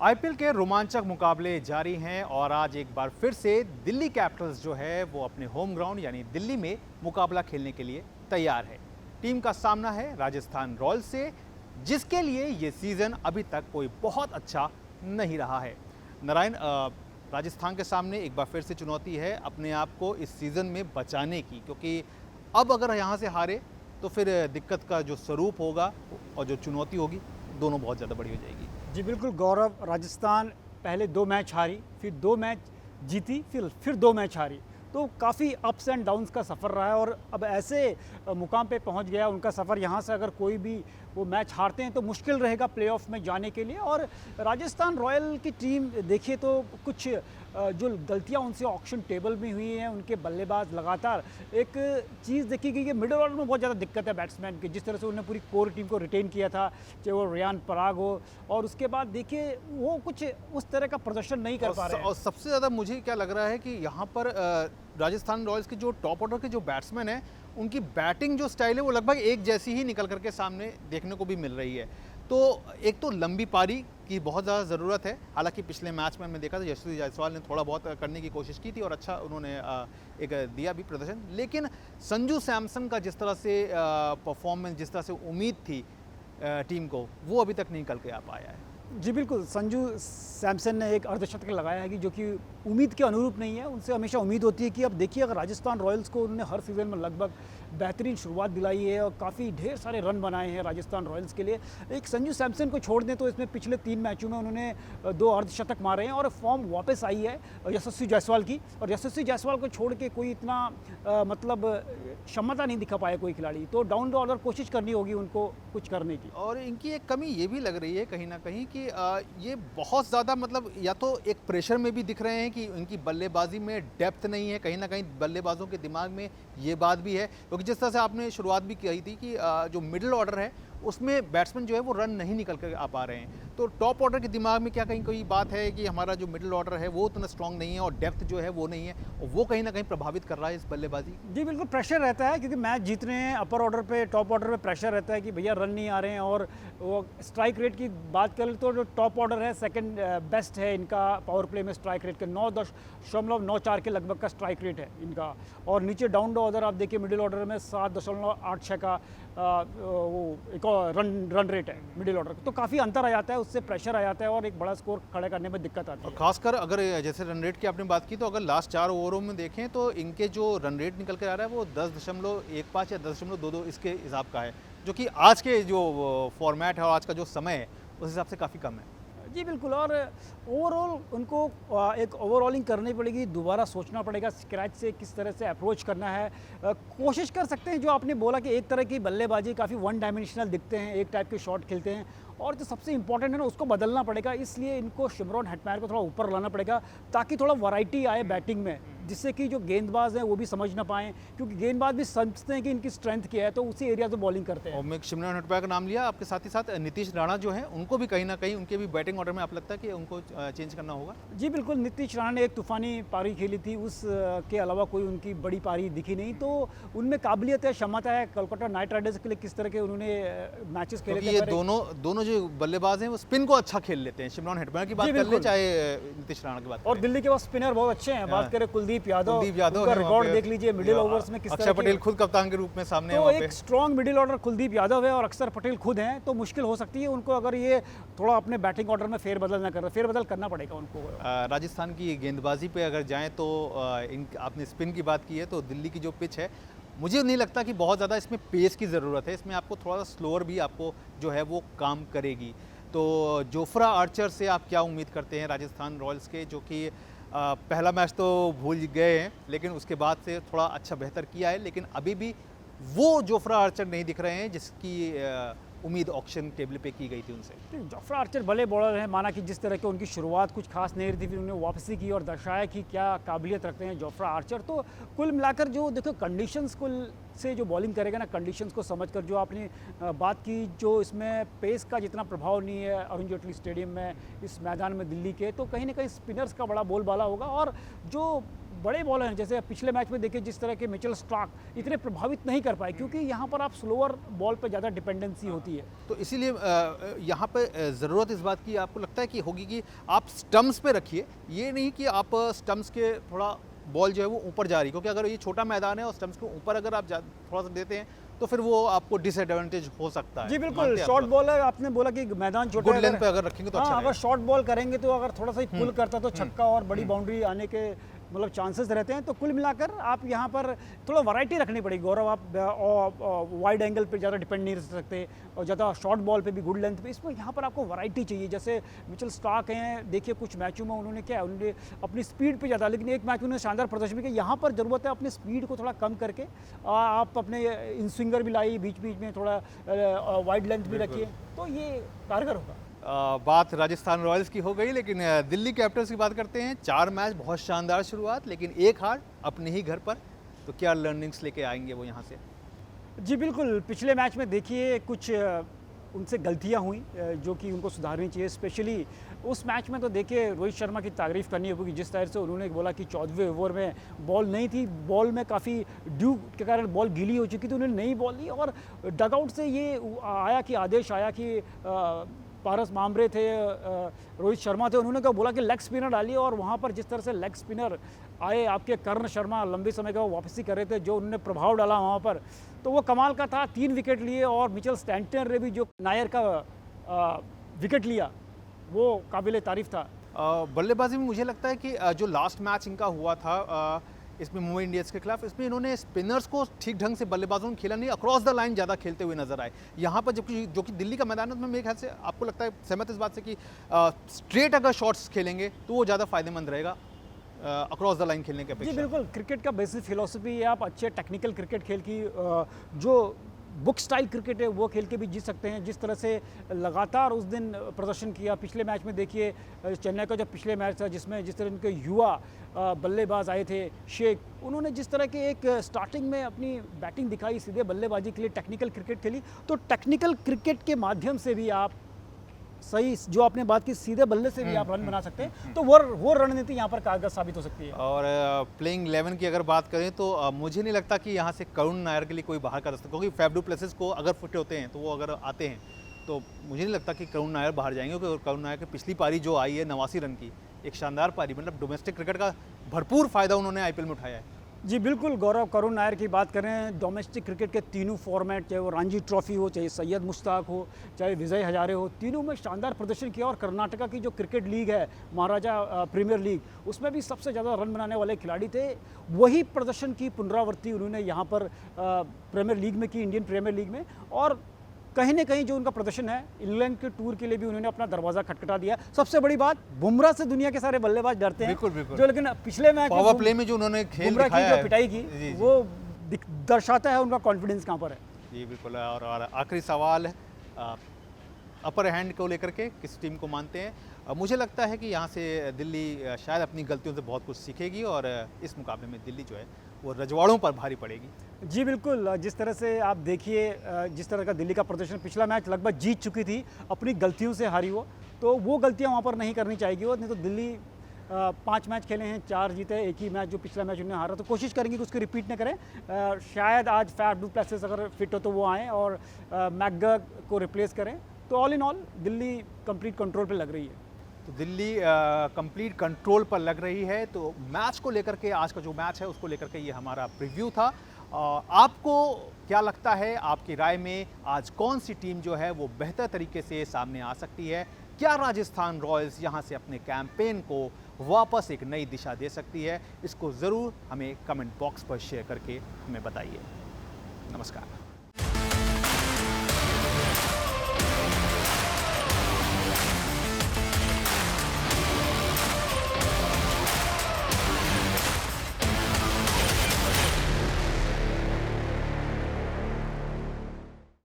IPL के रोमांचक मुकाबले जारी हैं और आज एक बार फिर से दिल्ली कैपिटल्स जो है वो अपने होम ग्राउंड यानी दिल्ली में मुकाबला खेलने के लिए तैयार है। टीम का सामना है राजस्थान रॉयल्स से, जिसके लिए ये सीज़न अभी तक कोई बहुत अच्छा नहीं रहा है। नारायण, राजस्थान के सामने एक बार फिर से चुनौती है अपने आप को इस सीज़न में बचाने की, क्योंकि अब अगर यहाँ से हारे तो फिर दिक्कत का जो स्वरूप होगा और जो चुनौती होगी दोनों बहुत ज़्यादा बड़ी हो जाएगी। जी बिल्कुल गौरव, राजस्थान पहले 2 मैच हारी, फिर 2 मैच जीती, फिर 2 मैच हारी, तो काफ़ी अप्स एंड डाउन्स का सफ़र रहा है और अब ऐसे मुकाम पे पहुंच गया उनका सफ़र। यहाँ से अगर कोई भी वो मैच हारते हैं तो मुश्किल रहेगा प्लेऑफ में जाने के लिए। और राजस्थान रॉयल की टीम देखिए तो कुछ जो गलतियां उनसे ऑक्शन टेबल में हुई हैं, उनके बल्लेबाज लगातार एक चीज़ देखी गई कि मिडिल ऑर्डर में बहुत ज़्यादा दिक्कत है बैट्समैन की। जिस तरह से उन्होंने पूरी कोर टीम को रिटेन किया था, चाहे वो रियान पराग हो, और उसके बाद देखिए वो कुछ उस तरह का प्रदर्शन नहीं कर पा रहे हैं। और सबसे ज़्यादा मुझे क्या लग रहा है कि यहाँ पर राजस्थान रॉयल्स के जो टॉप ऑर्डर के जो बैट्समैन हैं, उनकी बैटिंग जो स्टाइल है वो लगभग एक जैसी ही निकल करके सामने देखने को भी मिल रही है। तो एक तो लंबी पारी की बहुत ज़्यादा ज़रूरत है। हालांकि पिछले मैच में हमने देखा था यशस्वी जायसवाल ने थोड़ा बहुत करने की कोशिश की थी और अच्छा उन्होंने एक दिया भी प्रदर्शन, लेकिन संजू सैमसन का जिस तरह से परफॉर्मेंस, जिस तरह से उम्मीद थी टीम को, वो अभी तक नहीं निकल के आ पाया है। जी बिल्कुल, संजू सैमसन ने एक अर्धशतक लगाया है कि जो कि उम्मीद के अनुरूप नहीं है। उनसे हमेशा उम्मीद होती है कि अब देखिए अगर राजस्थान रॉयल्स को उन्होंने हर सीज़न में लगभग बेहतरीन शुरुआत दिलाई है और काफ़ी ढेर सारे रन बनाए हैं राजस्थान रॉयल्स के लिए। एक संजू सैमसन को छोड़ दें तो इसमें पिछले 3 मैचों में उन्होंने 2 अर्धशतक मारे हैं और फॉर्म वापस आई है यशस्वी जायसवाल की। और यशस्वी जायसवाल को छोड़ के कोई इतना मतलब क्षमता नहीं दिखा पाया कोई खिलाड़ी, तो डाउन द ऑर्डर कोशिश करनी होगी उनको कुछ करने की। और इनकी एक कमी ये भी लग रही है कहीं ना कहीं कि ये बहुत ज़्यादा मतलब या तो एक प्रेशर में भी दिख रहे हैं कि इनकी बल्लेबाजी में डेप्थ नहीं है। कहीं ना कहीं बल्लेबाजों के दिमाग में ये बात भी है, क्योंकि जिस तरह से आपने शुरुआत भी की थी कि जो मिडिल ऑर्डर है उसमें बैट्समैन जो है वो रन नहीं निकल कर आ पा रहे हैं। तो टॉप ऑर्डर के दिमाग में क्या कहीं कोई बात है कि हमारा जो मिडिल ऑर्डर है वो उतना स्ट्रांग नहीं है और डेप्थ जो है वो नहीं है, और वो कहीं ना कहीं प्रभावित कर रहा है इस बल्लेबाजी। जी बिल्कुल, प्रेशर रहता है क्योंकि मैच जीतने हैं। अपर ऑर्डर पे, टॉप ऑर्डर पे प्रेशर रहता है कि भैया रन नहीं आ रहे हैं। और वो स्ट्राइक रेट की बात करें तो जो टॉप ऑर्डर है सेकंड बेस्ट है इनका पावर प्ले में स्ट्राइक रेट के 9.94 के लगभग का स्ट्राइक रेट है इनका। और नीचे डाउन द ऑर्डर आप देखिए मिडिल ऑर्डर में 7.86 का वो एक और रन रेट है मिडिल ऑर्डर। तो काफ़ी अंतर आ जाता है, उससे प्रेशर आ जाता है और एक बड़ा स्कोर खड़े करने में दिक्कत आती है। खासकर अगर जैसे रन रेट की आपने बात की, तो अगर लास्ट 4 ओवरों में देखें तो इनके जो रन रेट निकल कर आ रहा है वो 10.15 या 10.22 इसके हिसाब का है, जो कि आज के जो फॉर्मेट है और आज का जो समय है उस हिसाब से काफ़ी कम है। जी बिल्कुल, और ओवरऑल उनको एक ओवरऑलिंग करनी पड़ेगी, दोबारा सोचना पड़ेगा स्क्रैच से किस तरह से अप्रोच करना है। कोशिश कर सकते हैं, जो आपने बोला कि एक तरह की बल्लेबाजी काफ़ी वन डायमेंशनल दिखते हैं, एक टाइप के शॉट खेलते हैं, और जो सबसे इंपॉर्टेंट है ना उसको बदलना पड़ेगा। इसलिए इनको शिमरॉन हेटमायर को थोड़ा ऊपर लाना पड़ेगा ताकि थोड़ा वैरायटी आए बैटिंग में, जिससे कि जो गेंदबाज हैं वो भी समझ ना पाएँ, क्योंकि गेंदबाज भी समझते हैं कि इनकी स्ट्रेंथ क्या है तो उसी एरिया से बॉलिंग करते हैं। और मैं शिमरॉन हेटमायर का नाम लिया, आपके साथ ही साथ नीतीश राणा जो है उनको भी कहीं ना कहीं उनके भी बैटिंग ऑर्डर में आप लगता है कि उनको चेंज करना होगा। जी बिल्कुल, नीतीश राणा ने एक तूफ़ानी पारी खेली थी, उस के अलावा कोई उनकी बड़ी पारी दिखी नहीं। तो उनमें काबिलियत है, क्षमता है। कोलकाता नाइट राइडर्स के लिए किस तरह के उन्होंने मैचेस खेले थे। ये दोनों जो बल्लेबाज हैं वो स्पिन को अच्छा खेल लेते हैं। शिमरॉन हेटमायर की बात कर ले चाहे नीतीश राणा की बात और दिल्ली के पास स्पिनर बहुत अच्छे हैं। बात करें कुलदीप यादव का है, रिकॉर्ड देख लीजिए मिडिल ओवर्स में किस तरह अक्षर पटेल खुद कप्तान के रूप में सामने है तो वहाँ पे। एक strong middle order Kuldeep Yadav है और अक्षर पटेल खुद हैं, तो मुश्किल हो सकती है उनको अगर ये थोड़ा अपने बैटिंग ऑर्डर में फेरबदल ना करें। फेरबदल करना पड़ेगा उनको। राजस्थान की गेंदबाजी पे अगर जाएं तो आपने स्पिन की बात की है, तो दिल्ली की जो पिच है मुझे नहीं लगता कि बहुत ज़्यादा इसमें पेस की ज़रूरत है। इसमें आपको थोड़ा सा स्लोअर भी आपको जो है वो काम करेगी। तो जोफ्रा आर्चर से आप क्या उम्मीद करते हैं राजस्थान रॉयल्स के, जो कि पहला मैच तो भूल गए हैं लेकिन उसके बाद से थोड़ा अच्छा बेहतर किया है, लेकिन अभी भी वो जोफ्रा आर्चर नहीं दिख रहे हैं जिसकी उम्मीद ऑक्शन टेबल पे की गई थी उनसे। जोफ्रा आर्चर भले बॉलर हैं, माना कि जिस तरह की उनकी शुरुआत कुछ खास नहीं रही थी, फिर उन्होंने वापसी की और दर्शाया कि क्या काबिलियत रखते हैं जोफ्रा आर्चर। तो कुल मिलाकर जो देखो कंडीशंस से जो बॉलिंग करेगा ना, कंडीशंस को समझकर, जो आपने बात की, जो इसमें पेस का जितना प्रभाव नहीं है अरुण जेटली स्टेडियम में, इस मैदान में दिल्ली के, तो कहीं ना कहीं स्पिनर्स का बड़ा बोलबाला होगा। और जो बड़े बॉलर हैं, जैसे पिछले मैच में देखिए जिस तरह के मिचेल स्टार्क इतने प्रभावित नहीं कर पाए, क्योंकि यहाँ पर आप स्लोअर बॉल पे ज़्यादा डिपेंडेंसी होती है। तो इसीलिए यहाँ पे ज़रूरत इस बात की आपको लगता है कि होगी कि आप स्टम्प्स पे रखिए, ये नहीं कि आप स्टम्प्स के थोड़ा बॉल जो है वो ऊपर जा रही, क्योंकि अगर ये छोटा मैदान है और स्टम्प्स के ऊपर अगर आप थोड़ा सा देते हैं तो फिर वो आपको डिसएडवांटेज हो सकता है। जी बिल्कुल, शॉर्ट बॉल है, आपने बोला कि मैदान छोटा गुड है, लेंथ पे अगर रखेंगे तो अच्छा हाँ, रहेगा। अगर शॉर्ट बॉल करेंगे तो अगर थोड़ा सा ही पुल करता तो छक्का और बड़ी बाउंड्री आने के मतलब चांसेस रहते हैं। तो कुल मिलाकर आप यहाँ पर थोड़ा वैरायटी रखनी पड़ेगी गौरव। आप वाइड एंगल पे ज़्यादा डिपेंड नहीं रह सकते और ज़्यादा शॉर्ट बॉल पे भी गुड लेंथ पे, इसमें यहाँ पर आपको वैरायटी चाहिए। जैसे मिचेल स्टार्क हैं, देखिए कुछ मैचों में उन्होंने क्या, उन्होंने अपनी स्पीड पे ज़्यादा, लेकिन एक मैच में उन्होंने शानदार प्रदर्शन किया। यहाँ पर ज़रूरत है अपनी स्पीड को थोड़ा कम करके आप अपने इन स्विंगर भी लाइए, बीच बीच में थोड़ा वाइड लेंथ भी रखिए, तो ये कारगर होगा। बात राजस्थान रॉयल्स की हो गई, लेकिन दिल्ली कैपिटल्स की बात करते हैं। 4 मैच, बहुत शानदार शुरुआत, लेकिन एक हार अपने ही घर पर। तो क्या लर्निंग्स लेके आएंगे वो यहाँ से? जी बिल्कुल, पिछले मैच में देखिए कुछ उनसे गलतियां हुई जो कि उनको सुधारनी चाहिए। स्पेशली उस मैच में तो देखिए रोहित शर्मा की तारीफ़ करनी होगी, जिस तरह से उन्होंने बोला कि 14वें ओवर में बॉल नहीं थी, बॉल में काफ़ी ड्यू के कारण बॉल गीली हो चुकी थी, उन्होंने नई बॉल ली और डगआउट से ये आया कि आदेश आया कि पारस मामरे थे, रोहित शर्मा थे, उन्होंने क्या बोला कि लेग स्पिनर डालिए, और वहाँ पर जिस तरह से लेग स्पिनर आए आपके कर्ण शर्मा, लंबे समय का वो वापसी कर रहे थे, जो उन्होंने प्रभाव डाला वहाँ पर, तो वो कमाल का था। 3 विकेट लिए और मिचेल स्टैंटनर ने भी जो नायर का विकेट लिया वो काबिले तारीफ था। बल्लेबाजी में मुझे लगता है कि जो लास्ट मैच इनका हुआ था इसमें मुंबई इंडियंस के खिलाफ, इसमें इन्होंने स्पिनर्स को ठीक ढंग से बल्लेबाजों ने खेला नहीं, अक्रॉस द लाइन ज़्यादा खेलते हुए नजर आए। यहाँ पर जबकि जो कि दिल्ली का मैदान है, उसमें मेरे ख्याल से आपको लगता है, सहमत इस बात से कि स्ट्रेट अगर शॉट्स खेलेंगे तो वो ज़्यादा फायदेमंद रहेगा अक्रॉस द लाइन खेलने के जी अपेक्षा। बिल्कुल, क्रिकेट का बेसिक फिलॉसफी है आप अच्छे टेक्निकल क्रिकेट खेल की जो बुक स्टाइल क्रिकेट है वो खेल के भी जीत सकते हैं। जिस तरह से लगातार उस दिन प्रदर्शन किया, पिछले मैच में देखिए चेन्नई का जो पिछले मैच था जिसमें जिस तरह उनके युवा बल्लेबाज आए थे शेख, उन्होंने जिस तरह के एक स्टार्टिंग में अपनी बैटिंग दिखाई, सीधे बल्लेबाजी के लिए टेक्निकल क्रिकेट खेली, तो टेक्निकल क्रिकेट के माध्यम से भी आप सही, जो आपने बात की, सीधे बल्ले से भी आप रन बना सकते हैं, तो वो रणनीति यहाँ पर कारगर साबित हो सकती है। और प्लेइंग 11 की अगर बात करें तो मुझे नहीं लगता कि यहाँ से करुण नायर के लिए कोई बाहर का रास्ता, क्योंकि फैफ डू प्लेसिस को अगर फिट होते हैं तो वो अगर आते हैं तो मुझे नहीं लगता कि करुण नायर बाहर जाएंगे, क्योंकि करुण नायर की पिछली पारी जो आई है 89 रन की, एक शानदार पारी, मतलब डोमेस्टिक क्रिकेट का भरपूर फायदा उन्होंने आईपीएल में उठाया है। जी बिल्कुल गौरव, करुण नायर की बात करें, डोमेस्टिक क्रिकेट के तीनों फॉर्मेट, चाहे वो रणजी ट्रॉफी हो, चाहे सैयद मुश्ताक हो, चाहे विजय हजारे हो, तीनों में शानदार प्रदर्शन किया। और कर्नाटका की जो क्रिकेट लीग है, महाराजा प्रीमियर लीग, उसमें भी सबसे ज़्यादा रन बनाने वाले खिलाड़ी थे। वही प्रदर्शन की पुनरावृत्ति उन्होंने यहाँ पर प्रीमियर लीग में की, इंडियन प्रीमियर लीग में। और कहीं ना कहीं जो उनका प्रदर्शन है, इंग्लैंड के टूर के लिए भी उन्होंने अपना दरवाजा खटखटा दिया। सबसे बड़ी बात, बुमराह से दुनिया के सारे बल्लेबाज डरते हैं, बिल्कुल, बिल्कुल। जो लेकिन पिछले मैच पावर प्ले में जो उन्होंने खेल बुमराह की दिखाया जो है, पिटाई की, जी, जी। वो दर्शाता है उनका कॉन्फिडेंस कहाँ पर है। जी बिल्कुल। और आखिरी सवाल है अपर हैंड को लेकर के, किस टीम को मानते हैं? मुझे लगता है कि यहाँ से दिल्ली शायद अपनी गलतियों से बहुत कुछ सीखेगी और इस मुकाबले में दिल्ली जो है वो रजवाड़ों पर भारी पड़ेगी। जी बिल्कुल, जिस तरह से आप देखिए जिस तरह का दिल्ली का प्रदर्शन, पिछला मैच लगभग जीत चुकी थी, अपनी गलतियों से हारी वो तो गलतियां वहाँ पर नहीं करनी चाहिए। और नहीं तो दिल्ली 5 मैच खेले हैं, 4 जीते, एक ही मैच जो पिछला मैच उन्हें हारा, तो कोशिश करेंगे कि उसको रिपीट न करें। शायद आज फैफ डू प्लेसिस अगर फिट हो तो वो आएँ और मैकगर्क को रिप्लेस करें। तो all in all Delhi complete control पर लग रही है। तो दिल्ली कंप्लीट कंट्रोल पर लग रही है। तो मैच को लेकर के, आज का जो मैच है उसको लेकर के ये हमारा प्रीव्यू था। आपको क्या लगता है, आपकी राय में आज कौन सी टीम जो है वो बेहतर तरीके से सामने आ सकती है? क्या राजस्थान रॉयल्स यहाँ से अपने कैंपेन को वापस एक नई दिशा दे सकती है? इसको ज़रूर हमें कमेंट बॉक्स पर शेयर करके हमें बताइए। नमस्कार।